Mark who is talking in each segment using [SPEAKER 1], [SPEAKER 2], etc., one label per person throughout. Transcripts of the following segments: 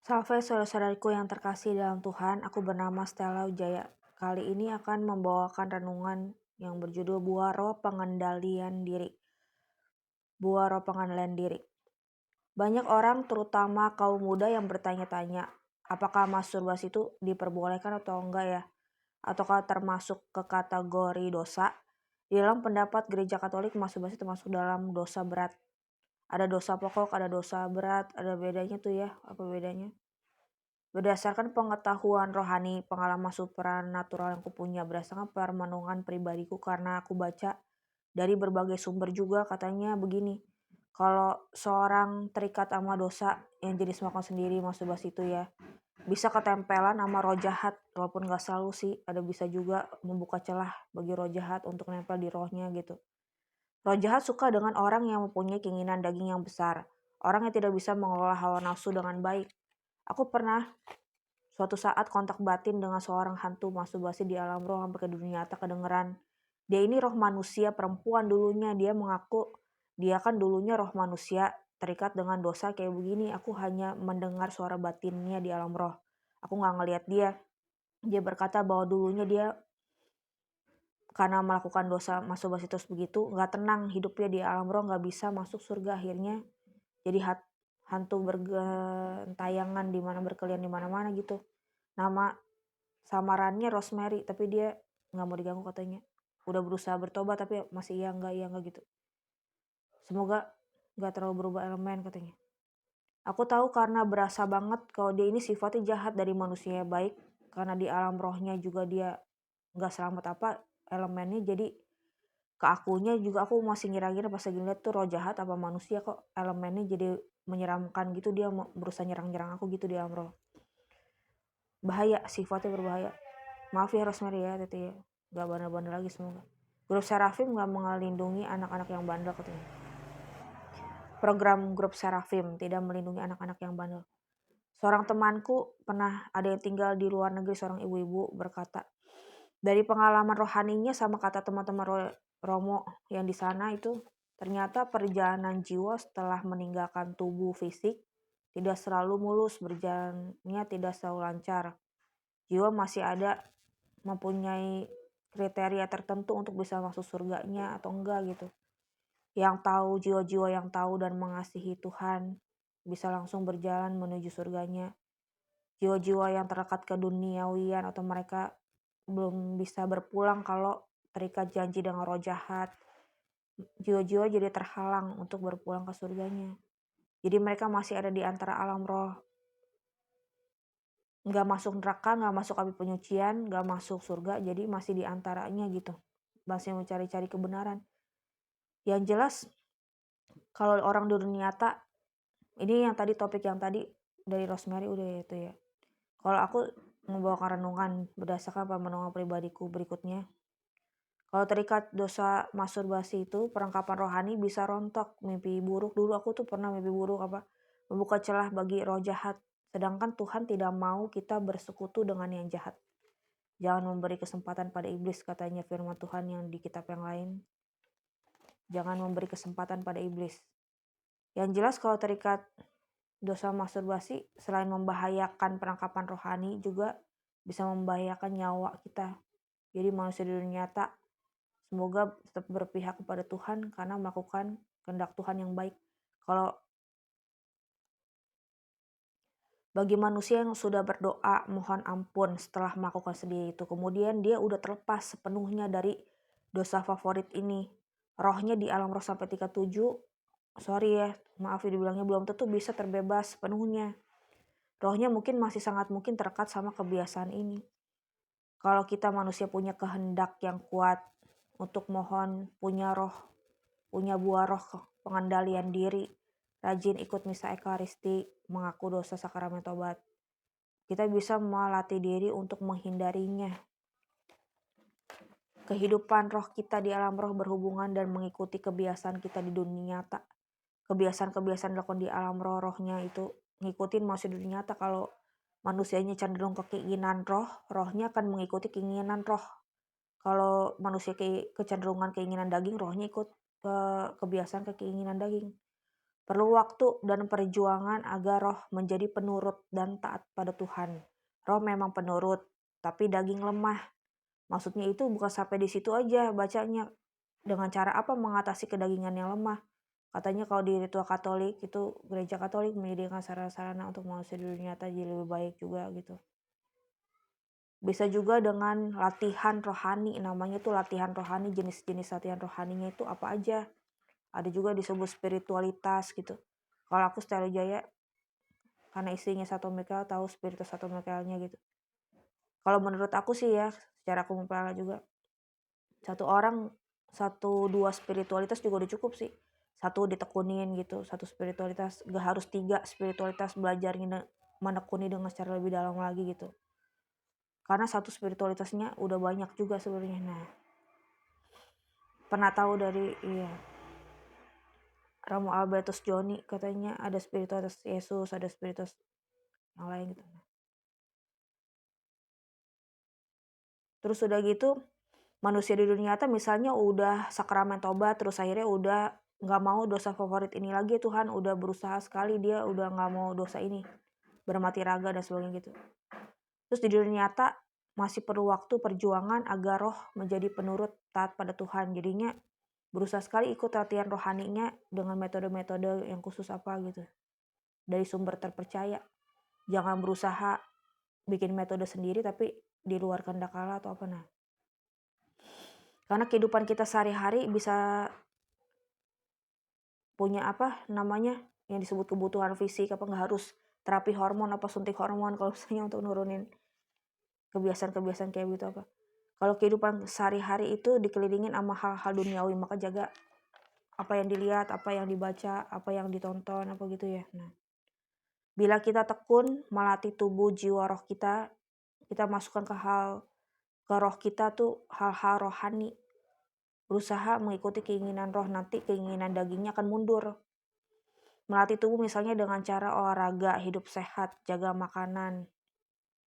[SPEAKER 1] Salve saudara-saudariku yang terkasih dalam Tuhan, aku bernama Stella Wijaya. Kali ini akan membawakan renungan yang berjudul Buah Roh Pengendalian Diri. Buah Roh Pengendalian Diri. Banyak orang, terutama kaum muda yang bertanya-tanya, apakah masturbasi itu diperbolehkan atau enggak ya? Ataukah termasuk ke kategori dosa? Di dalam pendapat Gereja Katolik, masturbasi termasuk dalam dosa berat. Ada dosa pokok, ada dosa berat, ada bedanya tuh ya, apa bedanya? Berdasarkan pengetahuan rohani, pengalaman supranatural yang kupunya, berdasarkan permenungan pribadiku karena aku baca dari berbagai sumber juga katanya begini. Kalau seorang terikat sama dosa yang jenis makan sendiri, masturbasi itu ya, bisa ketempelan sama roh jahat, walaupun gak selalu sih, ada bisa juga membuka celah bagi roh jahat untuk nempel di rohnya gitu. Roh jahat suka dengan orang yang mempunyai keinginan daging yang besar, orang yang tidak bisa mengelola hawa nafsu dengan baik. Aku pernah suatu saat kontak batin dengan seorang hantu masturbasi di alam roh hampir ke dunia nyata kedengeran. Dia ini roh manusia perempuan dulunya. Dia mengaku dia kan dulunya roh manusia terikat dengan dosa kayak begini. Aku hanya mendengar suara batinnya di alam roh. Aku gak ngeliat dia. Dia berkata bahwa dulunya dia karena melakukan dosa masturbasi terus begitu gak tenang hidupnya di alam roh, gak bisa masuk surga, akhirnya jadi hantu bergentayangan di mana berkeliaran di mana-mana gitu. Nama samarannya Rosemary, tapi dia nggak mau diganggu katanya. Udah berusaha bertobat tapi masih iya enggak gitu. Semoga nggak terlalu berubah elemen katanya. Aku tahu karena berasa banget kalau dia ini sifatnya jahat dari manusia baik, karena di alam rohnya juga dia nggak selamat apa elemennya, jadi ke akunya juga aku masih ngira-ngira pas lagi lihat tuh roh jahat apa manusia, kok elemennya jadi menyeramkan gitu, dia mau berusaha nyerang-nyerang aku gitu di alam roh. Bahaya, sifatnya berbahaya. Maaf ya Rosemary ya, Teti ya. Gak bandel-bandel lagi semoga. Grup Serafim gak melindungi anak-anak yang bandel katanya. Program grup Serafim tidak melindungi anak-anak yang bandel. Seorang temanku pernah ada yang tinggal di luar negeri, seorang ibu-ibu berkata, dari pengalaman rohaninya sama kata teman-teman Romo yang di sana itu, ternyata perjalanan jiwa setelah meninggalkan tubuh fisik tidak selalu mulus, berjalannya tidak selalu lancar. Jiwa masih ada mempunyai kriteria tertentu untuk bisa masuk surganya atau enggak gitu. Yang tahu, jiwa-jiwa yang tahu dan mengasihi Tuhan bisa langsung berjalan menuju surganya. Jiwa-jiwa yang terlekat ke duniawian atau mereka belum bisa berpulang kalau terikat janji dengan roh jahat. Jiwa-jiwa jadi terhalang untuk berpulang ke surganya. Jadi mereka masih ada di antara alam roh. Nggak masuk neraka, nggak masuk api penyucian, nggak masuk surga, jadi masih di antaranya gitu. Masih mencari-cari kebenaran. Yang jelas, kalau orang di dunia nyata, ini yang tadi topik yang tadi dari Rosemary udah itu ya. Kalau aku membawakan renungan berdasarkan pemenungan pribadiku berikutnya. Kalau terikat dosa masturbasi itu, perlengkapan rohani bisa rontok, mimpi buruk. Dulu aku tuh pernah mimpi buruk membuka celah bagi roh jahat. Sedangkan Tuhan tidak mau kita bersekutu dengan yang jahat. Jangan memberi kesempatan pada iblis, katanya firman Tuhan yang di kitab yang lain. Jangan memberi kesempatan pada iblis. Yang jelas kalau terikat dosa masturbasi, selain membahayakan perlengkapan rohani, juga bisa membahayakan nyawa kita. Jadi manusia di dunia nyata, semoga tetap berpihak kepada Tuhan karena melakukan kehendak Tuhan yang baik. Kalau bagi manusia yang sudah berdoa mohon ampun setelah melakukan sendiri itu, kemudian dia udah terlepas sepenuhnya dari dosa favorit ini. Rohnya di alam roh sampai tingkat 7, sorry ya, maaf ya dibilangnya, belum tentu bisa terbebas sepenuhnya. Rohnya mungkin masih sangat mungkin terlekat sama kebiasaan ini. Kalau kita manusia punya kehendak yang kuat untuk mohon, punya buah roh pengendalian diri, rajin ikut misa ekaristi, mengaku dosa sakramen tobat, kita bisa melatih diri untuk menghindarinya. Kehidupan roh kita di alam roh berhubungan dan mengikuti kebiasaan kita di dunia nyata. Kebiasaan-kebiasaan dilakukan di alam rohnya itu ngikutin manusia di dunia nyata. Kalau manusianya cenderung ke keinginan roh, rohnya akan mengikuti keinginan roh. Kalau manusia kecenderungan keinginan daging, rohnya ikut ke kebiasaan ke keinginan daging. Perlu waktu dan perjuangan agar roh menjadi penurut dan taat pada Tuhan. Roh memang penurut, tapi daging lemah. Maksudnya itu bukan sampai di situ aja bacanya. Dengan cara apa mengatasi kedagingan yang lemah? Katanya kalau di ritual Katolik itu gereja Katolik menyediakan sarana-sarana untuk manusia di dunia nyata jadi lebih baik juga gitu. Bisa juga dengan latihan rohani, namanya tuh latihan rohani, jenis-jenis latihan rohaninya itu apa aja. Ada juga disebut spiritualitas gitu. Kalau aku Stella Jaya, karena istrinya Satu Mikael, tahu spiritus Satu Mikaelnya gitu. Kalau menurut aku sih ya, secara aku mempelajari juga, satu orang, satu dua spiritualitas juga udah cukup sih. Satu ditekunin gitu, satu spiritualitas, gak harus 3 spiritualitas, belajar menekuni dengan secara lebih dalam lagi gitu. Karena satu spiritualitasnya udah banyak juga sebenarnya. Nah, pernah tahu dari Romo Albertus Joni katanya ada spiritualitas Yesus, ada spiritualitas yang lain gitu. Terus udah gitu manusia di dunia nyata misalnya udah sakramen tobat, terus akhirnya udah nggak mau dosa favorit ini lagi, Tuhan udah berusaha sekali, dia udah nggak mau dosa ini, bermati raga dan sebagainya gitu. Terus di dunia nyata masih perlu waktu perjuangan agar roh menjadi penurut taat pada Tuhan. Jadinya berusaha sekali ikut latihan rohaninya dengan metode-metode yang khusus apa gitu. Dari sumber terpercaya. Jangan berusaha bikin metode sendiri tapi di luar kehendak Allah atau apa. Nah, karena kehidupan kita sehari-hari bisa punya apa namanya yang disebut kebutuhan fisik, apa nggak harus terapi hormon apa suntik hormon kalau misalnya untuk nurunin kebiasaan-kebiasaan kayak gitu apa. Kalau kehidupan sehari-hari itu dikelilingin sama hal-hal duniawi, maka jaga apa yang dilihat, apa yang dibaca, apa yang ditonton, apa gitu ya. Nah, bila kita tekun melatih tubuh, jiwa, roh kita masukkan ke roh kita tuh hal-hal rohani. Berusaha mengikuti keinginan roh, nanti keinginan dagingnya akan mundur. Melatih tubuh misalnya dengan cara olahraga, hidup sehat, jaga makanan,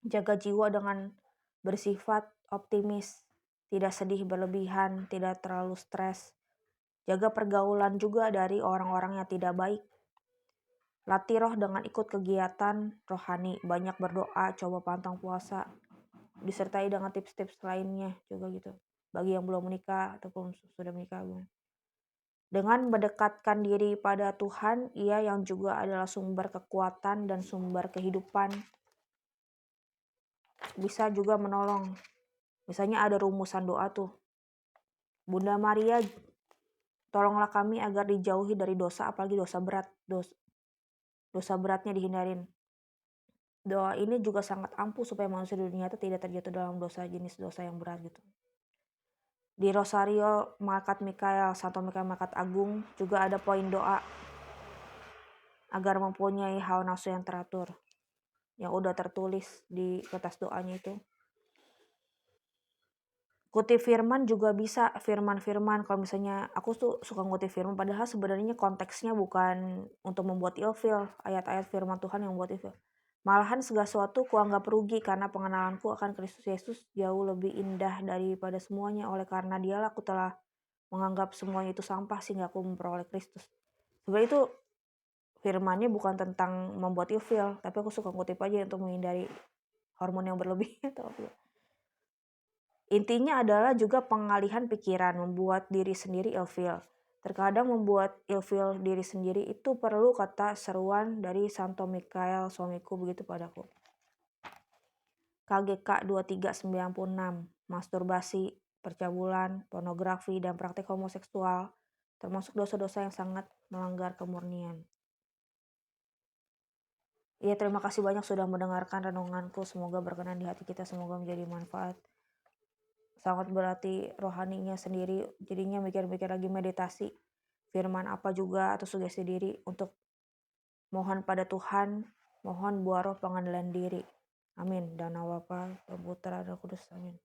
[SPEAKER 1] jaga jiwa dengan bersifat optimis, tidak sedih berlebihan, tidak terlalu stres. Jaga pergaulan juga dari orang-orang yang tidak baik. Latih roh dengan ikut kegiatan rohani, banyak berdoa, coba pantang puasa, disertai dengan tips-tips lainnya juga gitu. Bagi yang belum menikah ataupun sudah menikah. Dengan mendekatkan diri pada Tuhan, Ia yang juga adalah sumber kekuatan dan sumber kehidupan, bisa juga menolong. Misalnya ada rumusan doa tuh. Bunda Maria, tolonglah kami agar dijauhi dari dosa, apalagi dosa berat. Dosa beratnya dihindarin. Doa ini juga sangat ampuh supaya manusia di dunia itu tidak terjatuh dalam jenis dosa yang berat gitu. Di Rosario Malaikat Mikael, Santo Mikael Malaikat Agung juga ada poin doa agar mempunyai hawa nafsu yang teratur. Yang udah tertulis di kertas doanya itu. Kutip firman juga bisa, firman-firman. Kalau misalnya aku tuh suka ngutip firman, padahal sebenarnya konteksnya bukan untuk membuat ilfil, ayat-ayat firman Tuhan yang membuat ilfil. Malahan segala sesuatu kuanggap rugi karena pengenalanku akan Kristus Yesus jauh lebih indah daripada semuanya. Oleh karena Dialah aku telah menganggap semuanya itu sampah sehingga aku memperoleh Kristus. Sebenarnya itu firmannya bukan tentang membuat ilfil, tapi aku suka ngutip aja untuk menghindari hormon yang berlebih atau apa. Intinya adalah juga pengalihan pikiran, membuat diri sendiri ilfil. Terkadang membuat ilfil diri sendiri itu perlu kata seruan dari Santo Mikael suamiku begitu padaku. KGK 2396, masturbasi, percabulan, pornografi, dan praktik homoseksual, termasuk dosa-dosa yang sangat melanggar kemurnian. Ya, terima kasih banyak sudah mendengarkan renunganku. Semoga berkenan di hati kita, semoga menjadi manfaat. Sangat berarti rohaninya sendiri, jadinya mikir-mikir lagi meditasi firman apa juga atau sugesti diri untuk mohon pada Tuhan, mohon buah roh pengendalian diri. Amin. Dan Nama Bapa dan Putra dan Kudus. Amin.